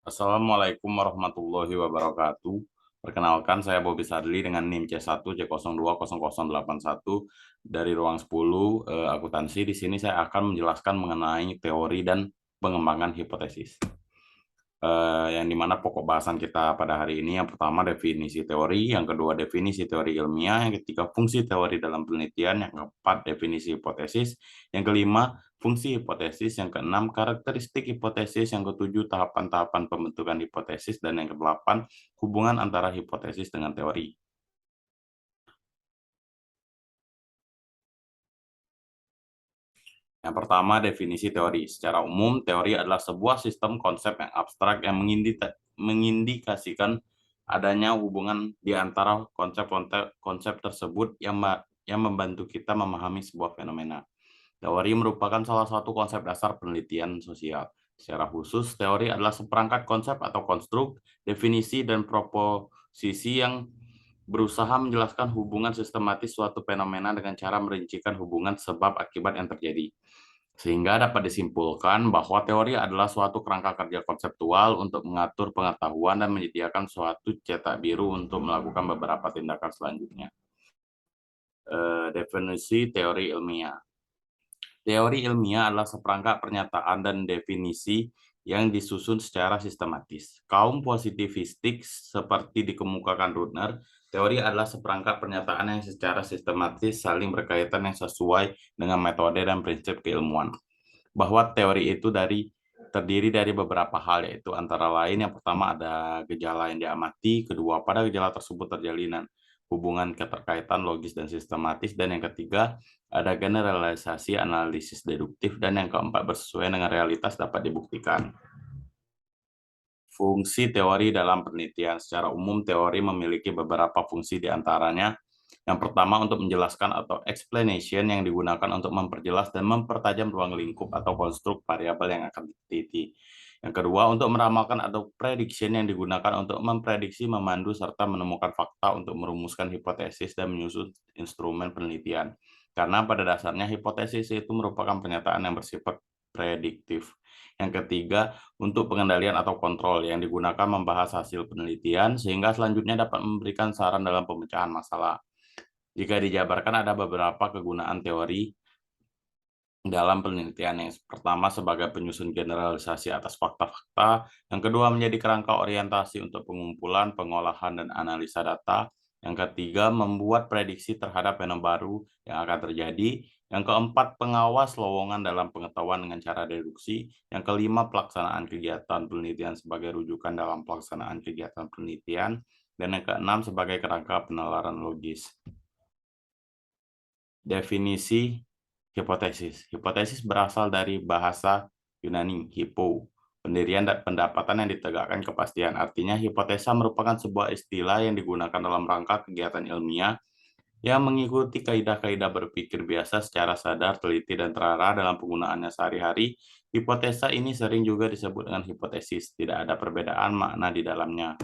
Assalamualaikum warahmatullahi wabarakatuh. Perkenalkan, saya Bobi Sadli dengan NIM C1C020081 dari ruang 10 akuntansi. Di sini saya akan menjelaskan mengenai teori dan pengembangan hipotesis. Yang dimana pokok bahasan kita pada hari ini yang pertama definisi teori, yang kedua definisi teori ilmiah, yang ketiga fungsi teori dalam penelitian, yang keempat definisi hipotesis, yang kelima fungsi hipotesis, yang keenam karakteristik hipotesis, yang ketujuh tahapan-tahapan pembentukan hipotesis, dan yang kedelapan hubungan antara hipotesis dengan teori. Yang pertama, definisi teori. Secara umum, teori adalah sebuah sistem konsep yang abstrak yang mengindikasikan adanya hubungan di antara konsep tersebut yang membantu kita memahami sebuah fenomena. Teori merupakan salah satu konsep dasar penelitian sosial. Secara khusus, teori adalah seperangkat konsep atau konstruk, definisi, dan proposisi yang berusaha menjelaskan hubungan sistematis suatu fenomena dengan cara merincikan hubungan sebab akibat yang terjadi. Sehingga dapat disimpulkan bahwa teori adalah suatu kerangka kerja konseptual untuk mengatur pengetahuan dan menyediakan suatu cetak biru untuk melakukan beberapa tindakan selanjutnya. Definisi teori ilmiah. Teori ilmiah adalah seperangkat pernyataan dan definisi yang disusun secara sistematis. Kaum positivistik seperti dikemukakan Rudner, teori adalah seperangkat pernyataan yang secara sistematis saling berkaitan yang sesuai dengan metode dan prinsip keilmuan. Bahwa teori itu terdiri dari beberapa hal, yaitu antara lain yang pertama ada gejala yang diamati, kedua pada gejala tersebut terjalinan hubungan keterkaitan logis dan sistematis, dan yang ketiga ada generalisasi analisis deduktif, dan yang keempat bersesuaian dengan realitas dapat dibuktikan. Fungsi teori dalam penelitian. Secara umum, teori memiliki beberapa fungsi diantaranya. Yang pertama, untuk menjelaskan atau explanation yang digunakan untuk memperjelas dan mempertajam ruang lingkup atau konstruk variabel yang akan diteliti. Yang kedua, untuk meramalkan atau prediction yang digunakan untuk memprediksi, memandu, serta menemukan fakta untuk merumuskan hipotesis dan menyusun instrumen penelitian. Karena pada dasarnya hipotesis itu merupakan pernyataan yang bersifat prediktif. Yang ketiga, untuk pengendalian atau kontrol yang digunakan membahas hasil penelitian sehingga selanjutnya dapat memberikan saran dalam pemecahan masalah. Jika dijabarkan ada beberapa kegunaan teori dalam penelitian. Yang pertama sebagai penyusun generalisasi atas fakta-fakta, yang kedua menjadi kerangka orientasi untuk pengumpulan, pengolahan, dan analisa data, yang ketiga membuat prediksi terhadap fenomena baru yang akan terjadi, yang keempat pengawas lowongan dalam pengetahuan dengan cara deduksi, yang kelima pelaksanaan kegiatan penelitian sebagai rujukan dalam pelaksanaan kegiatan penelitian, dan yang keenam sebagai kerangka penalaran logis. Definisi hipotesis. Hipotesis berasal dari bahasa Yunani, hipo, pendirian dan pendapatan yang ditegakkan kepastian. Artinya, hipotesa merupakan sebuah istilah yang digunakan dalam rangka kegiatan ilmiah yang mengikuti kaidah-kaidah berpikir biasa secara sadar, teliti, dan terarah dalam penggunaannya sehari-hari. Hipotesa ini sering juga disebut dengan hipotesis. Tidak ada perbedaan makna di dalamnya.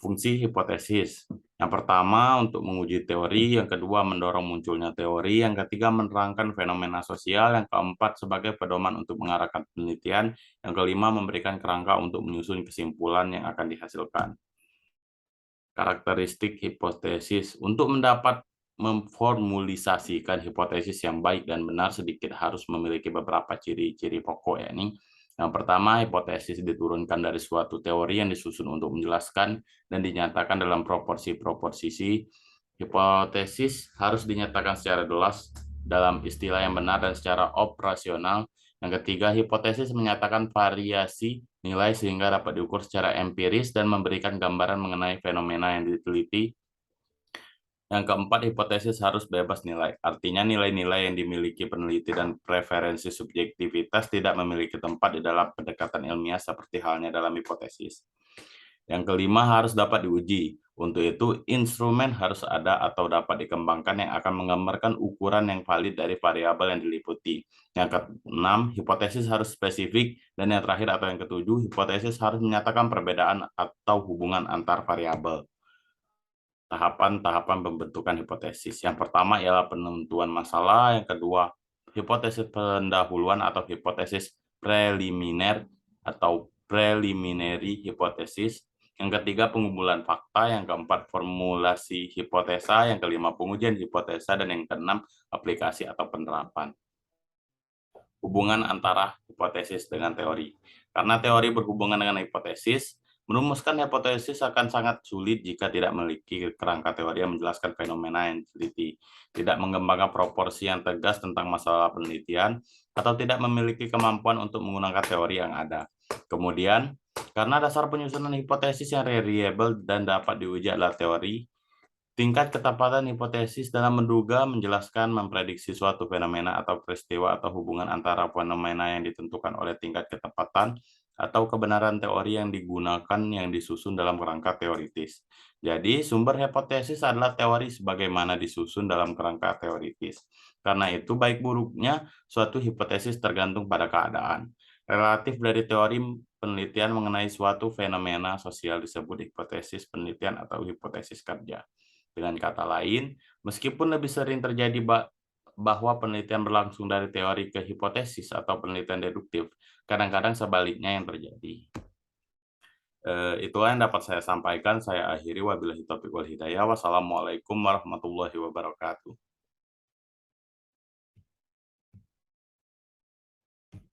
Fungsi hipotesis. Yang pertama untuk menguji teori, yang kedua mendorong munculnya teori, yang ketiga menerangkan fenomena sosial, yang keempat sebagai pedoman untuk mengarahkan penelitian, yang kelima memberikan kerangka untuk menyusun kesimpulan yang akan dihasilkan. Karakteristik hipotesis. Untuk mendapat memformulisasikan hipotesis yang baik dan benar sedikit harus memiliki beberapa ciri-ciri pokok, yakni yang pertama, hipotesis diturunkan dari suatu teori yang disusun untuk menjelaskan dan dinyatakan dalam proporsi-proporsi. Hipotesis harus dinyatakan secara jelas dalam istilah yang benar dan secara operasional. Yang ketiga, hipotesis menyatakan variasi nilai sehingga dapat diukur secara empiris dan memberikan gambaran mengenai fenomena yang diteliti. Yang keempat, hipotesis harus bebas nilai. Artinya nilai-nilai yang dimiliki peneliti dan preferensi subjektivitas tidak memiliki tempat di dalam pendekatan ilmiah seperti halnya dalam hipotesis. Yang kelima, harus dapat diuji. Untuk itu, instrumen harus ada atau dapat dikembangkan yang akan menggambarkan ukuran yang valid dari variabel yang diliputi. Yang keenam, hipotesis harus spesifik. Dan yang terakhir atau yang ketujuh, hipotesis harus menyatakan perbedaan atau hubungan antar variabel. Tahapan-tahapan pembentukan hipotesis. Yang pertama ialah penentuan masalah, yang kedua hipotesis pendahuluan atau hipotesis preliminer atau preliminary hypothesis. Yang ketiga, pengumpulan fakta. Yang keempat, formulasi hipotesa. Yang kelima, pengujian hipotesa. Dan yang keenam, aplikasi atau penerapan. Hubungan antara hipotesis dengan teori. Karena teori berhubungan dengan hipotesis, merumuskan hipotesis akan sangat sulit jika tidak memiliki kerangka teori yang menjelaskan fenomena yang diteliti, tidak mengembangkan proporsi yang tegas tentang masalah penelitian, atau tidak memiliki kemampuan untuk menggunakan teori yang ada. Kemudian, karena dasar penyusunan hipotesis yang reliable dan dapat diuji adalah teori, tingkat ketepatan hipotesis dalam menduga, menjelaskan, memprediksi suatu fenomena atau peristiwa atau hubungan antara fenomena yang ditentukan oleh tingkat ketepatan atau kebenaran teori yang digunakan yang disusun dalam kerangka teoritis. Jadi, sumber hipotesis adalah teori sebagaimana disusun dalam kerangka teoritis. Karena itu, baik buruknya suatu hipotesis tergantung pada keadaan. Relatif dari teori penelitian mengenai suatu fenomena sosial disebut hipotesis penelitian atau hipotesis kerja. Dengan kata lain, meskipun lebih sering terjadi bahwa penelitian berlangsung dari teori ke hipotesis atau penelitian deduktif, kadang-kadang sebaliknya yang terjadi. Itulah yang dapat saya sampaikan. Saya akhiri, wabillahi taufiq wal hidayah. Wassalamualaikum warahmatullahi wabarakatuh.